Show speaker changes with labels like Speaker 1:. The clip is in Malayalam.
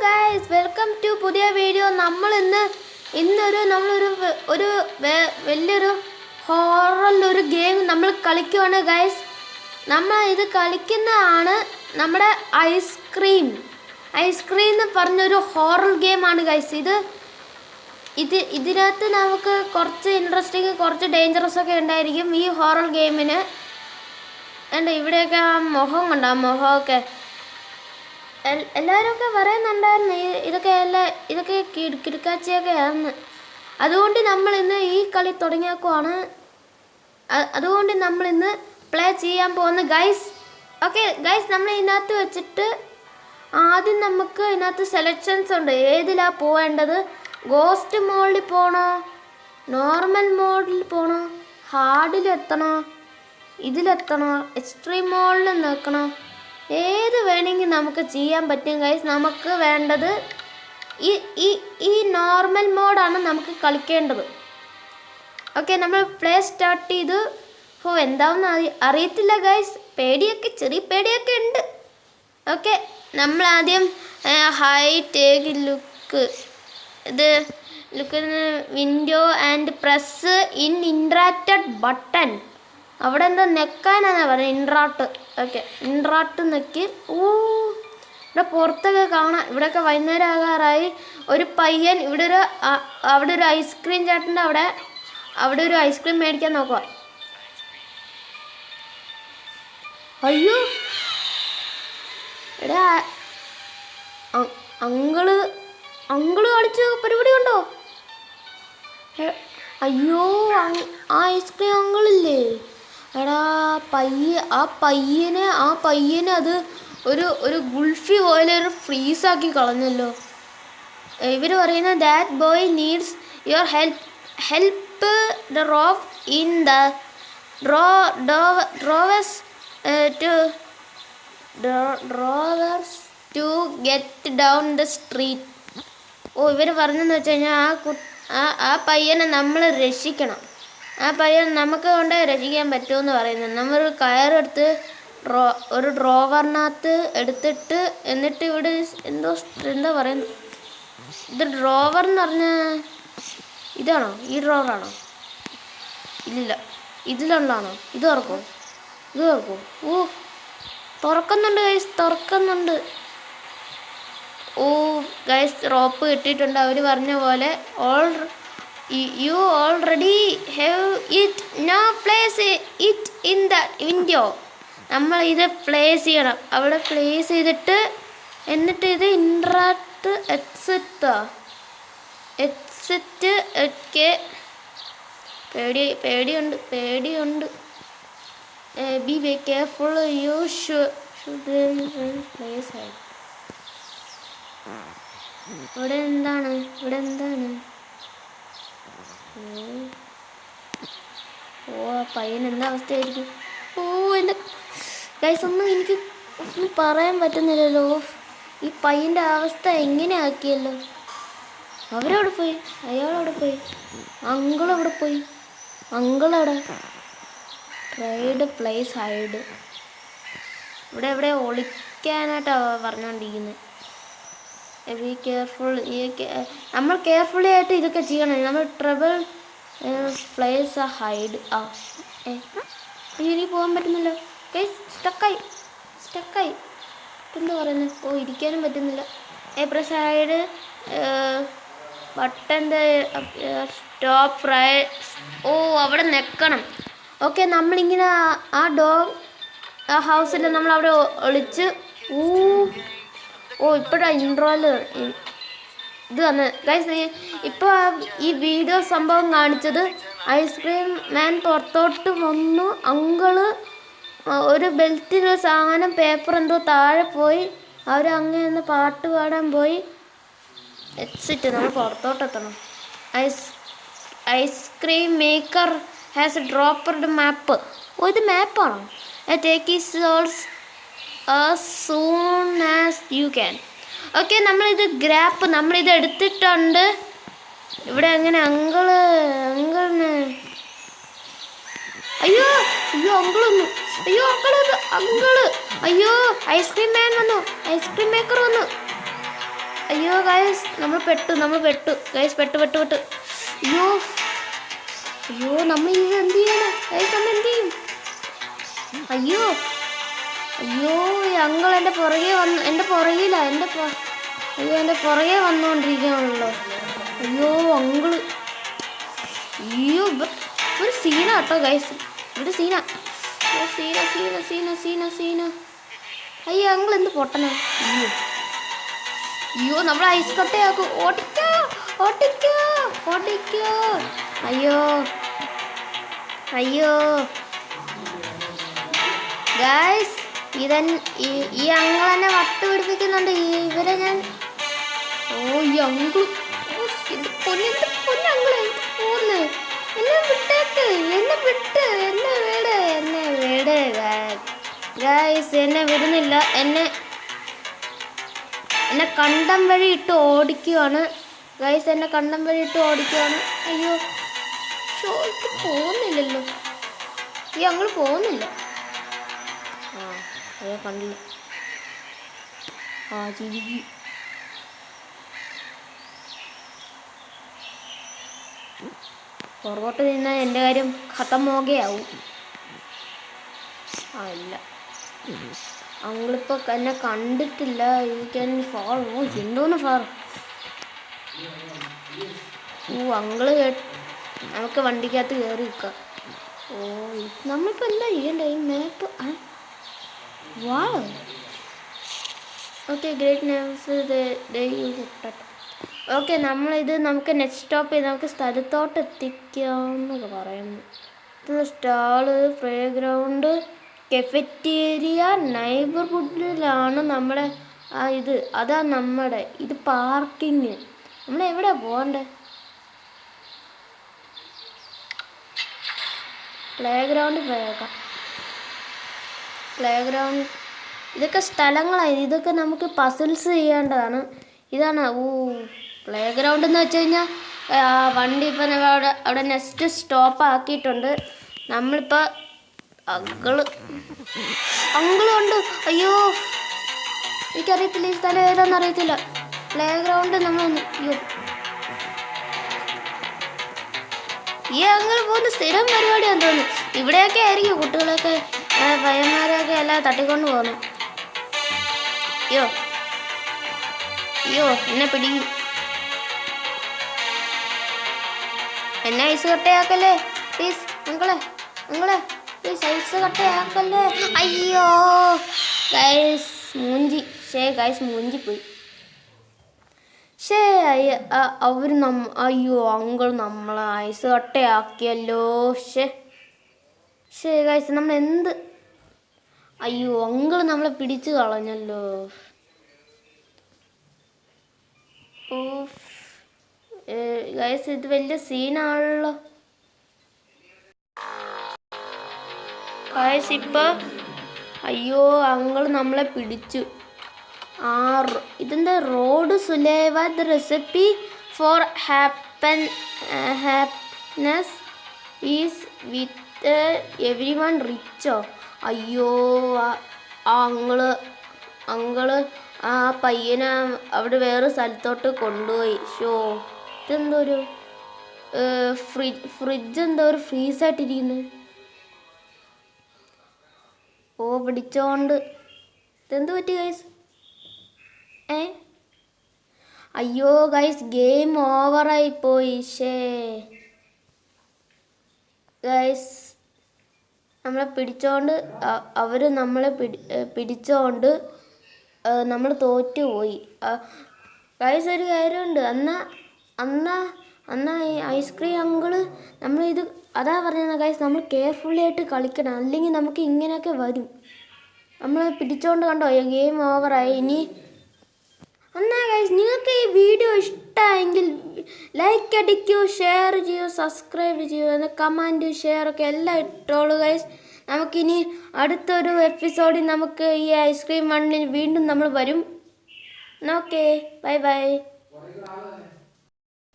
Speaker 1: ഗൈസ്, വെൽക്കം ടു പുതിയ വീഡിയോ. നമ്മളൊരു വലിയൊരു ഹൊറർ ഗെയിം നമ്മൾ കളിക്കുവാണ് ഗൈസ്. നമ്മൾ ഇത് കളിക്കുന്നതാണ് നമ്മുടെ ഐസ്ക്രീം എന്ന് പറഞ്ഞൊരു ഹൊറർ ഗെയിമാണ് ഗൈസ്. ഇതിനകത്ത് നമുക്ക് കുറച്ച് ഇൻട്രസ്റ്റിങ്, കുറച്ച് ഡേഞ്ചറസ് ഒക്കെ ഉണ്ടായിരിക്കും ഈ ഹൊറർ ഗെയിമിന്. ഇവിടെയൊക്കെ ആ മുഖം കണ്ടോ, ആ മുഖമൊക്കെ എല്ലാവരും ഒക്കെ പറയുന്നുണ്ടായിരുന്നു ഇതൊക്കെ കിടുക്കാച്ചിയൊക്കെയാണെന്ന്. അതുകൊണ്ട് നമ്മൾ ഇന്ന് ഈ കളി തുടങ്ങിയേക്കുവാണ്. അതുകൊണ്ട് നമ്മൾ ഇന്ന് പ്ലേ ചെയ്യാൻ പോകുന്ന ഗൈസ്. ഓക്കെ ഗൈസ്, നമ്മൾ ഇതിനകത്ത് വെച്ചിട്ട് ആദ്യം നമുക്ക് ഇതിനകത്ത് സെലക്ഷൻസ് ഉണ്ട്. ഏതിലാണ് പോവേണ്ടത്? ഗോസ്റ്റ് മോഡിൽ പോകണോ, നോർമൽ മോഡിൽ പോകണോ, ഹാർഡിലെത്തണോ, ഇതിലെത്തണോ, എക്സ്ട്രീം മോഡിൽ നിൽക്കണോ? ഏത് വേണമെങ്കിൽ നമുക്ക് ചെയ്യാൻ പറ്റും ഗൈസ്. നമുക്ക് വേണ്ടത് ഈ നോർമൽ മോഡാണ് നമുക്ക് കളിക്കേണ്ടത്. ഓക്കെ, നമ്മൾ പ്ലേ സ്റ്റാർട്ട് ചെയ്തു. എന്താണെന്ന് അറിയത്തില്ല ഗൈസ്, ചെറിയ പേടിയൊക്കെ ഉണ്ട്. ഓക്കെ, നമ്മൾ ആദ്യം high look window and press ഇൻട്രാക്റ്റഡ് button. അവിടെ എന്താ നെക്കാനാണ് പറയുന്നത്, ഇൻട്രാട്ട്. ഓക്കെ, ഇൻട്രാട്ട് നെക്കി. ഇവിടെ പുറത്തൊക്കെ കാണാം. ഇവിടെയൊക്കെ വൈകുന്നേരം ആകാറായി. ഒരു പയ്യൻ അവിടെ ഒരു ഐസ്ക്രീം ചേട്ടൻ്റെ അവിടെ ഒരു ഐസ്ക്രീം മേടിക്കാൻ നോക്കുക. അയ്യോ, ഇവിടെ അങ്കിള് കളിച്ച പരിപാടി ഉണ്ടോ? അയ്യോ, ആ ഐസ്ക്രീം അങ്കിളില്ലേ? എടാ ആ പയ്യനെ അത് ഒരു ഗുൾഫി പോലെ ഒരു ഫ്രീസാക്കി കളഞ്ഞല്ലോ. ഇവർ പറയുന്നത് that boy needs your help the rope in the drawers to get down the street. ഇവർ പറഞ്ഞെന്ന് വെച്ച് കഴിഞ്ഞാൽ ആ പയ്യനെ നമ്മൾ രക്ഷിക്കണം. ആ പയ്യൻ നമുക്ക് കൊണ്ട് രക്ഷിക്കാൻ പറ്റുമെന്ന് പറയുന്നത്. നമ്മളൊരു കയറെടുത്ത് ഒരു ഡ്രോവറിനകത്ത് എടുത്തിട്ട്, എന്നിട്ട് ഇവിടെ എന്താ പറയുന്നത്, ഇത് ഡ്രോവർ എന്ന് പറഞ്ഞാൽ ഇതാണോ? ഈ ഡ്രോവറാണോ? ഇല്ല, ഇതിലുള്ളതാണോ? ഇത് തുറക്കും. തുറക്കുന്നുണ്ട് ഗൈസ്, തുറക്കുന്നുണ്ട്. ഗൈസ്, റോപ്പ് കിട്ടിയിട്ടുണ്ട്. അവർ പറഞ്ഞ പോലെ you already have it, now place it in the window. നമ്മൾ ഇത് പ്ലേസ് ചെയ്യണം. അവിടെ പ്ലേസ് ചെയ്തിട്ട് എന്നിട്ട് ഇത് ഇൻട്രാക്ട് എക്സിറ്റ്. ഒക്കെ പേടിയുണ്ട്. Be careful, you should place. ഇവിടെ എന്താണ്? പയ്യൻ എന്താ അവസ്ഥയായിരിക്കും? എൻ്റെ ഗൈസ്, എനിക്ക് ഒന്നും പറയാൻ പറ്റുന്നില്ലല്ലോ. ഈ പയ്യൻ്റെ അവസ്ഥ എങ്ങനെ ആക്കിയല്ലോ. അവരവിടെ പോയി, അയാളവിടെ പോയി, അങ്കിളവിടെ പോയി. അങ്കിളവിടെ ട്രൈഡ് പ്ലേസ് ഹൈഡ്. ഇവിടെ ഒളിക്കാനായിട്ടാണ് പറഞ്ഞുകൊണ്ടിരിക്കുന്നത്. Be careful. നമ്മൾ കെയർഫുള്ളി ആയിട്ട് ഇതൊക്കെ ചെയ്യണം. നമ്മൾ ട്രബിൾ പ്ലേസ് ഹൈഡ്. ഇനി പോകാൻ പറ്റുന്നില്ല ഗൈസ്, സ്റ്റക്കായി. എന്താ പറയുന്നത്? ഇരിക്കാനും പറ്റുന്നില്ല. Press hide button stop fry. അവിടെ നിൽക്കണം. ഓക്കെ, നമ്മളിങ്ങനെ ആ ഹൗസിൽ നമ്മളവിടെ ഒളിച്ച്. ഇപ്പോഴാണ് ഇൻട്രോയില് ഇത് വന്ന് ഗൈസ്. ഇപ്പോൾ ഈ വീഡിയോ സംഭവം കാണിച്ചത് ഐസ്ക്രീം മാൻ പുറത്തോട്ട് വന്നു. അങ്കിള് ഒരു ബെൽറ്റിന് സാധനം പേപ്പർ എന്തോ താഴെ പോയി. അങ്ങനെ പാട്ട് പാടാൻ പോയി. എക്സിറ്റ്, നമ്മൾ പുറത്തോട്ടെത്തണം. Ice cream maker has dropped map. ഇത് മാപ്പാണോ? ടേക്ക് ഈസ് ഓൾസ് as soon as you can. Okay, നമ്മളിത് നമ്മളിത് എടുത്തിട്ടുണ്ട്. ഇവിടെ എങ്ങനെ അങ്കിളിന് അയ്യോ അങ്കിള് ഐസ്ക്രീം മാൻ വന്നു, ഐസ്ക്രീം മേക്കർ വന്നു. അയ്യോ ഗൈസ് നമ്മൾ പെട്ടു ഗൈസ് പെട്ടു അയ്യോ അയ്യോ നമ്മൾ ഇത് എന്ത് ചെയ്യണം ഗൈസ്? നമ്മൾ എന്ത് ചെയ്യും? അയ്യോ അയ്യോ ഈ അങ്കിൾ എൻ്റെ പുറകെ വന്നു, എൻ്റെ പുറകെ വന്നുകൊണ്ടിരിക്കുകയാണല്ലോ. അയ്യോ അങ്കിള്, അയ്യോ ഒരു സീന കേട്ടോ ഗൈസ്, ഒരു സീന. അയ്യോ അങ്കിൾ എന്ത് പൊട്ടനാ. അയ്യോ നമ്മൾ ഐസ് കട്ടയാക്കും. ഓടിക്കോ. അയ്യോ ഗൈസ്, ഈ അങ്കിൾ എന്നെ വട്ട് പിടിപ്പിക്കുന്നുണ്ട്. ഇവരെ ഞാൻ ഈ അങ്കിൾ പൊന്നങ്കിളെ പോന്ന്, എന്നെ വിട്ടേക്ക്, എന്നെ വിട് ഗൈസ്. എന്നെ വിടുന്നില്ല, എന്നെ കണ്ടം വഴി ഇട്ട് ഓടിക്കുവാണ് ഗൈസ്, അയ്യോ ഷോയ്ക്ക് പോകുന്നില്ലല്ലോ, ഈ അങ്ങൾ പോകുന്നില്ല. അയ്യോ കണ്ടില്ല. ചിരിക്കി. പുറകോട്ട് നിന്നാൽ എൻ്റെ കാര്യം ഖത്തമോകയാവും. ഇല്ല, അങ്ങളിപ്പോൾ എന്നെ കണ്ടിട്ടില്ല. എന്തോന്ന് ഫാർ. അങ്കിള് നമുക്ക് വണ്ടിക്കകത്ത് കയറി നിൽക്കാം. നമ്മളിപ്പോൾ എന്താ ചെയ്യണ്ടേ? ഈ map. Okay great names. Okay നമുക്ക് നെക്സ്റ്റ് സ്റ്റോപ്പ് ചെയ്ത് നമുക്ക് സ്ഥലത്തോട്ട് എത്തിക്കാമെന്നൊക്കെ പറയുന്നു. സ്റ്റാള്, പ്ലേ ഗ്രൗണ്ട്, കെഫറ്റേരിയ, നൈബർഹുഡിലാണ് നമ്മുടെ അതാ നമ്മുടെ ഇത് പാർക്കിങ്. നമ്മളെവിടെയാ പോകണ്ടേ? പ്ലേ ഗ്രൗണ്ടിൽ പോയേക്കാം. ഇതൊക്കെ സ്ഥലങ്ങളാണ്, ഇതൊക്കെ നമുക്ക് പസിൽസ് ചെയ്യേണ്ടതാണ്. ഇതാണ് പ്ലേ ഗ്രൗണ്ട് എന്ന് വെച്ച് കഴിഞ്ഞാൽ വണ്ടി ഇപ്പം അവിടെ നെക്സ്റ്റ് സ്റ്റോപ്പ് ആക്കിയിട്ടുണ്ട്. നമ്മളിപ്പോൾ അങ്കിളുണ്ട്. അയ്യോ എനിക്കറിയത്തില്ല, ഈ സ്ഥലം ഏതാണെന്ന് അറിയത്തില്ല. പ്ലേ ഗ്രൗണ്ട് ഈ അങ്കിൾ പോകുന്ന സ്ഥിരം പരിപാടിയാന്ന് തോന്നുന്നു. ഇവിടെയൊക്കെ ആയിരിക്കും കുട്ടികളൊക്കെ പയ്യന്മാരെയൊക്കെ എല്ലാം തട്ടിക്കൊണ്ട് പോകുന്നു. അയ്യോ എന്നെ പിടിക്കും. എന്നെ ഐസ് കട്ടയാക്കല്ലേ പ്ലീസ് അങ്കിളെ പ്ലീസ്, ഐസ് കട്ടയാക്കല്ലേ. അയ്യോ ഗൈസ് മൂഞ്ചിപ്പോയി. അയ്യോ അങ്കിൾ നമ്മളെ ഐസ് കട്ടയാക്കിയല്ലോ. ഗൈസ് നമ്മൾ എന്ത്, അയ്യോ അങ്കിൾ നമ്മളെ പിടിച്ചു കളഞ്ഞല്ലോ. ഗൈസ് ഇത് വലിയ സീനാണല്ലോ ഗൈസ്. ഇപ്പം അയ്യോ അങ്കിൾ നമ്മളെ പിടിച്ചു. ഇതെന്താ റോഡ് സുലേവ, the recipe for happiness is with everyone റിച്ചോ. അയ്യോ അങ്കിള് ആ പയ്യനെ അവിടെ വേറെ സ്ഥലത്തോട്ട് കൊണ്ടുപോയി. ഇതെന്തോ ഒരു ഫ്രിഡ്ജ് എന്തോ ഒരു ഫ്രീസായിട്ടിരിക്കുന്നു. പിടിച്ചോണ്ട് ഇതെന്ത് പറ്റി ഗൈസ്? അയ്യോ ഗൈസ് ഗെയിം ഓവറായി പോയി. ഗൈസ് നമ്മളെ പിടിച്ചോണ്ട് അവർ നമ്മളെ പിടിച്ചോണ്ട് നമ്മൾ തോറ്റുപോയി. ഗൈസ് ഒരു കാര്യമുണ്ട്, അന്നാ ഈ ഐസ്ക്രീം അങ്കിള് നമ്മളിത് അതാ പറഞ്ഞത് ഗൈസ്, നമ്മൾ കെയർഫുള്ളി ആയിട്ട് കളിക്കണം, അല്ലെങ്കിൽ നമുക്ക് ഇങ്ങനെയൊക്കെ വരും. നമ്മൾ പിടിച്ചോണ്ട് കണ്ടോ ഗെയിം ഓവറായി. ഇനി ഗൈസ് നിങ്ങൾക്ക് ഈ വീഡിയോ ഇഷ്ടമായെങ്കിൽ ലൈക്ക് അടിക്കൂ, ഷെയർ ചെയ്യൂ, സബ്സ്ക്രൈബ് ചെയ്യൂ, കമൻറ്റ് ഷെയറൊക്കെ എല്ലാം ഇട്ടോളൂ ഗൈസ്. നമുക്കിനി അടുത്തൊരു എപ്പിസോഡിൽ നമുക്ക് ഈ ഐസ്ക്രീം മണ്ണിൽ വീണ്ടും നമ്മൾ വരും. Okay bye.